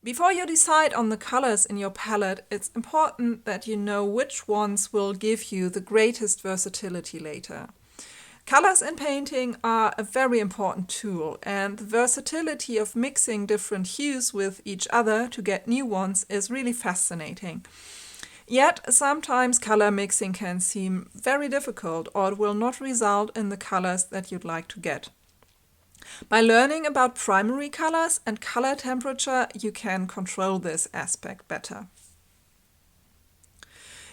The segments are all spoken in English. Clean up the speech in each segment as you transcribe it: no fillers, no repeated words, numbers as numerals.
Before you decide on the colors in your palette, it's important that you know which ones will give you the greatest versatility later. Colors in painting are a very important tool, and the versatility of mixing different hues with each other to get new ones is really fascinating. Yet, sometimes color mixing can seem very difficult, or it will not result in the colors that you'd like to get. By learning about primary colors and color temperature, you can control this aspect better.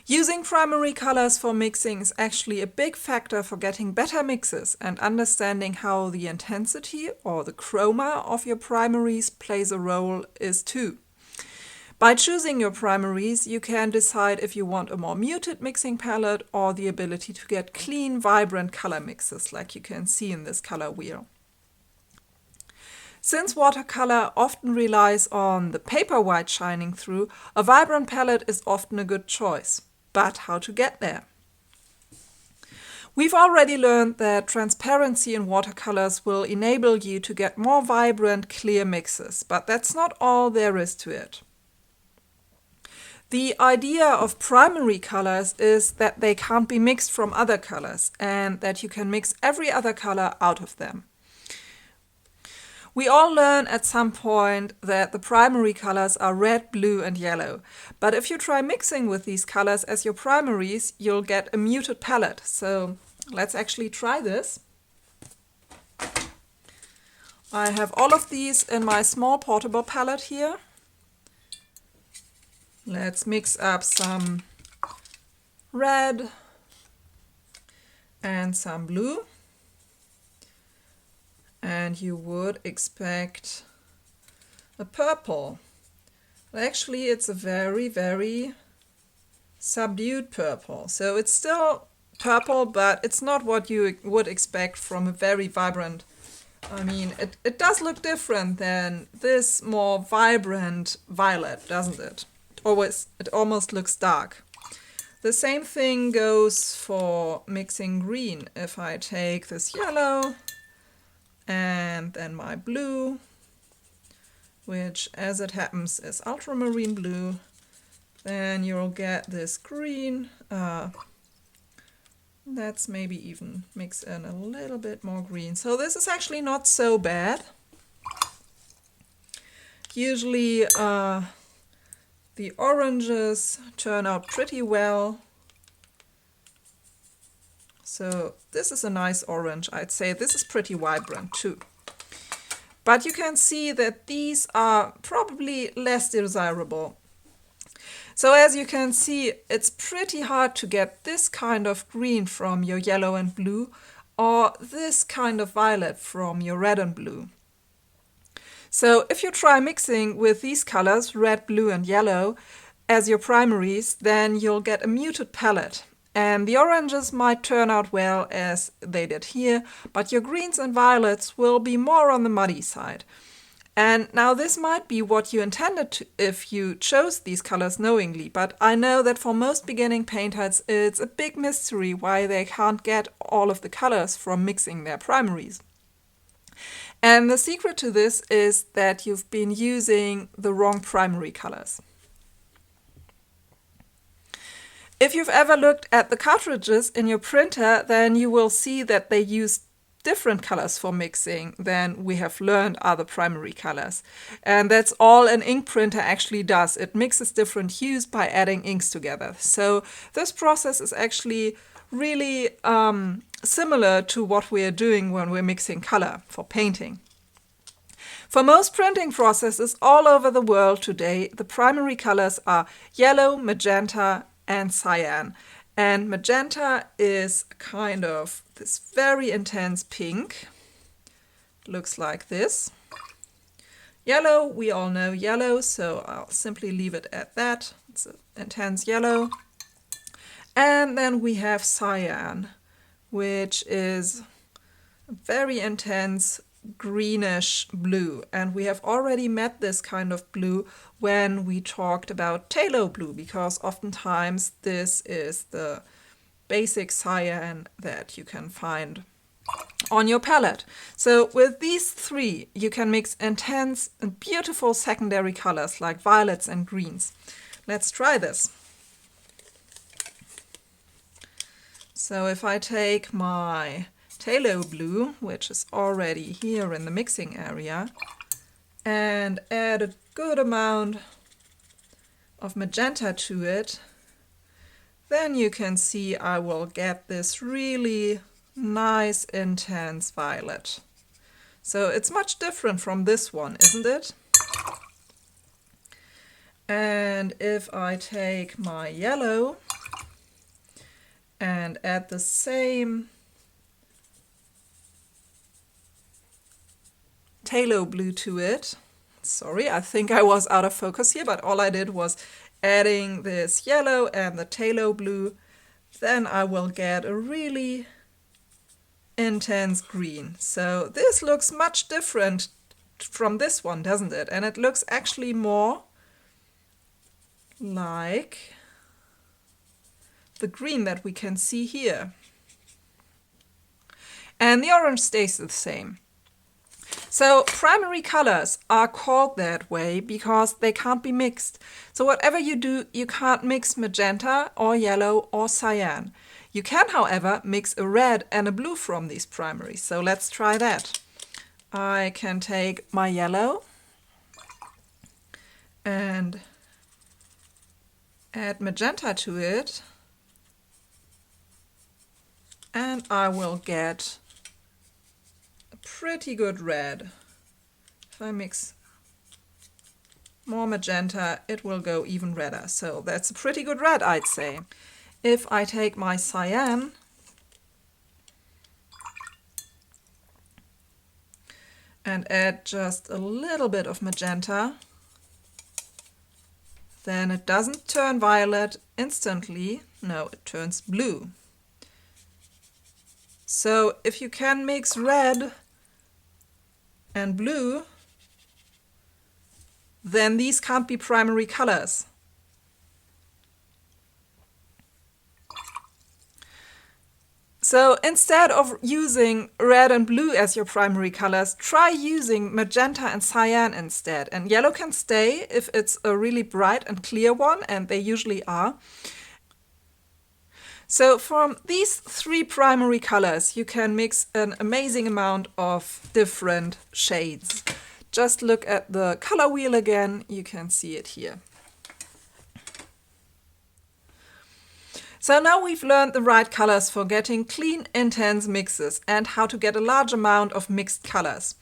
Using primary colors for mixing is actually a big factor for getting better mixes, and understanding how the intensity or the chroma of your primaries plays a role is too. By choosing your primaries, you can decide if you want a more muted mixing palette or the ability to get clean, vibrant color mixes like you can see in this color wheel. Since watercolor often relies on the paper white shining through, a vibrant palette is often a good choice. But how to get there? We've already learned that transparency in watercolors will enable you to get more vibrant, clear mixes, but that's not all there is to it. The idea of primary colors is that they can't be mixed from other colors and that you can mix every other color out of them. We all learn at some point that the primary colors are red, blue and yellow. But if you try mixing with these colors as your primaries, you'll get a muted palette. So let's actually try this. I have all of these in my small portable palette here. Let's mix up some red and some blue. And you would expect a purple. Actually, it's a very, very subdued purple. So it's still purple, but it's not what you would expect from a very vibrant. I mean, it does look different than this more vibrant violet, doesn't it? It almost looks dark. The same thing goes for mixing green. If I take this yellow and then my blue, which as it happens is ultramarine blue, then you'll get this green. Let's maybe even mix in a little bit more green. So this is actually not so bad. Usually the oranges turn out pretty well. So this is a nice orange, I'd say. This is pretty vibrant too. But you can see that these are probably less desirable. So as you can see, it's pretty hard to get this kind of green from your yellow and blue, or this kind of violet from your red and blue. So if you try mixing with these colors, red, blue and yellow, as your primaries, then you'll get a muted palette. And the oranges might turn out well as they did here, but your greens and violets will be more on the muddy side. And now this might be what you intended to if you chose these colors knowingly, but I know that for most beginning painters it's a big mystery why they can't get all of the colors from mixing their primaries. And the secret to this is that you've been using the wrong primary colors. If you've ever looked at the cartridges in your printer, then you will see that they use different colors for mixing than we have learned are the primary colors. And that's all an ink printer actually does. It mixes different hues by adding inks together. So this process is actually really similar to what we are doing when we're mixing color for painting. For most printing processes all over the world today, the primary colors are yellow, magenta, and cyan. And magenta is kind of this very intense pink. Looks like this. Yellow, we all know yellow, so I'll simply leave it at that. It's an intense yellow. And then we have cyan, which is a very intense greenish blue, and we have already met this kind of blue when we talked about phthalo blue, because oftentimes this is the basic cyan that you can find on your palette. So with these three, you can mix intense and beautiful secondary colors like violets and greens. Let's try this. So if I take my phthalo blue, which is already here in the mixing area, and add a good amount of magenta to it, then you can see I will get this really nice intense violet. So it's much different from this one, isn't it? And if I take my yellow and add the same phthalo blue to it, sorry, I think I was out of focus here, but all I did was adding this yellow and the phthalo blue, then I will get a really intense green. So this looks much different from this one, doesn't it? And it looks actually more like the green that we can see here. And the orange stays the same. So primary colors are called that way because they can't be mixed. So whatever you do, you can't mix magenta or yellow or cyan. You can, however, mix a red and a blue from these primaries. So let's try that. I can take my yellow and add magenta to it, and I will get a pretty good red. If I mix more magenta, it will go even redder. So that's a pretty good red, I'd say. If I take my cyan and add just a little bit of magenta, then it doesn't turn violet instantly. No, it turns blue. So if you can mix red and blue, then these can't be primary colors. So instead of using red and blue as your primary colors, try using magenta and cyan instead. And yellow can stay if it's a really bright and clear one, and they usually are. So from these three primary colors, you can mix an amazing amount of different shades. Just look at the color wheel again, you can see it here. So now we've learned the right colors for getting clean, intense mixes and how to get a large amount of mixed colors.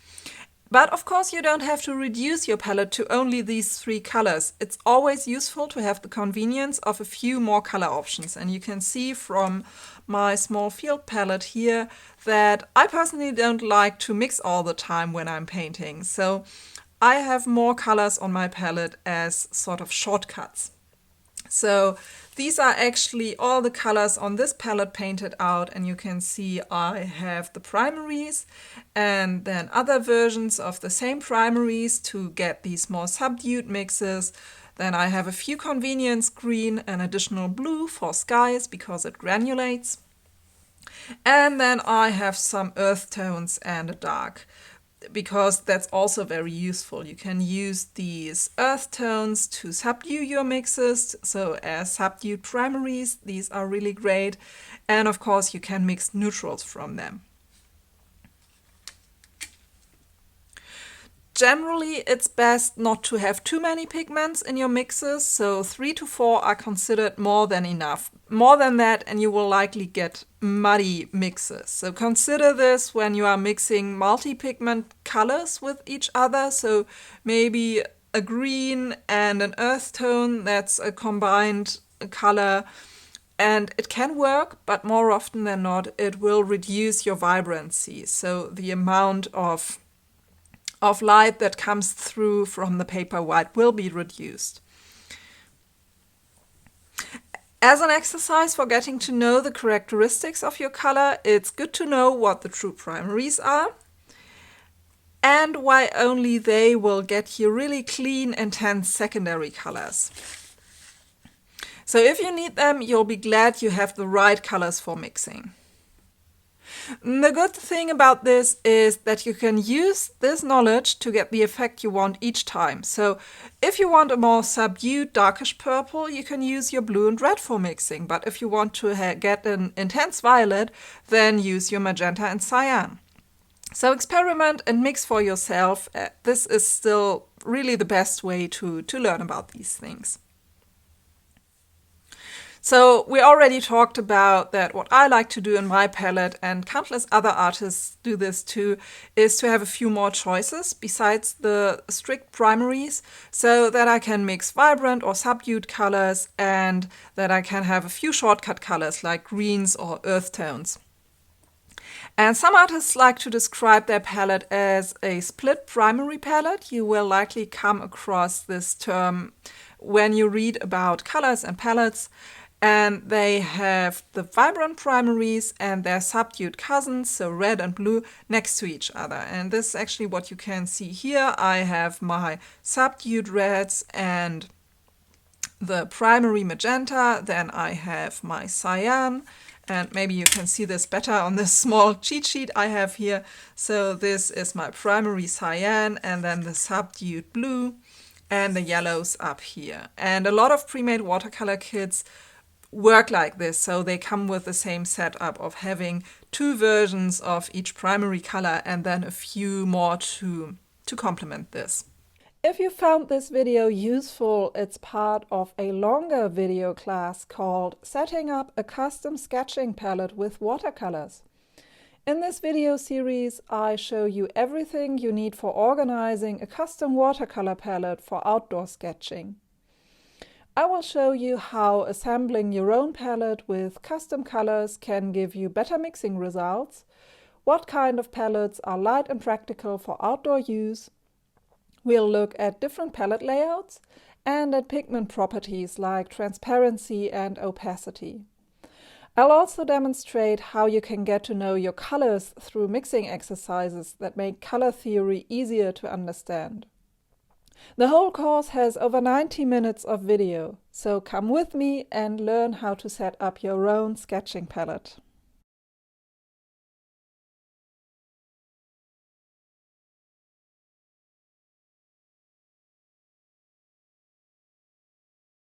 But of course you don't have to reduce your palette to only these three colors. It's always useful to have the convenience of a few more color options. And you can see from my small field palette here that I personally don't like to mix all the time when I'm painting. So I have more colors on my palette as sort of shortcuts. So these are actually all the colors on this palette painted out, and you can see I have the primaries and then other versions of the same primaries to get these more subdued mixes. Then I have a few convenience green and additional blue for skies because it granulates. And then I have some earth tones and a dark, because that's also very useful. You can use these earth tones to subdue your mixes, so as subdued primaries, these are really great. And of course you can mix neutrals from them. Generally, it's best not to have too many pigments in your mixes, so 3 to 4 are considered more than enough. More than that and you will likely get muddy mixes. So consider this when you are mixing multi-pigment colors with each other. So maybe a green and an earth tone, that's a combined color. And it can work, but more often than not, it will reduce your vibrancy. So the amount of light that comes through from the paper white will be reduced. As an exercise for getting to know the characteristics of your color, it's good to know what the true primaries are and why only they will get you really clean, intense secondary colors. So if you need them, you'll be glad you have the right colors for mixing. The good thing about this is that you can use this knowledge to get the effect you want each time. So if you want a more subdued darkish purple, you can use your blue and red for mixing. But if you want to get an intense violet, then use your magenta and cyan. So experiment and mix for yourself. This is still really the best way to learn about these things. So we already talked about that what I like to do in my palette, and countless other artists do this too, is to have a few more choices besides the strict primaries, so that I can mix vibrant or subdued colors and that I can have a few shortcut colors like greens or earth tones. And some artists like to describe their palette as a split primary palette. You will likely come across this term when you read about colors and palettes. And they have the vibrant primaries and their subdued cousins, so red and blue, next to each other. And this is actually what you can see here. I have my subdued reds and the primary magenta, then I have my cyan, and maybe you can see this better on this small cheat sheet I have here. So this is my primary cyan, and then the subdued blue, and the yellows up here. And a lot of pre-made watercolor kits work like this, so they come with the same setup of having two versions of each primary color and then a few more to complement this. If you found this video useful, it's part of a longer video class called Setting Up a Custom Sketching Palette with Watercolors. In this video series, I show you everything you need for organizing a custom watercolor palette for outdoor sketching. I will show you how assembling your own palette with custom colors can give you better mixing results, what kind of palettes are light and practical for outdoor use. We'll look at different palette layouts and at pigment properties like transparency and opacity. I'll also demonstrate how you can get to know your colors through mixing exercises that make color theory easier to understand. The whole course has over 90 minutes of video, so come with me and learn how to set up your own sketching palette.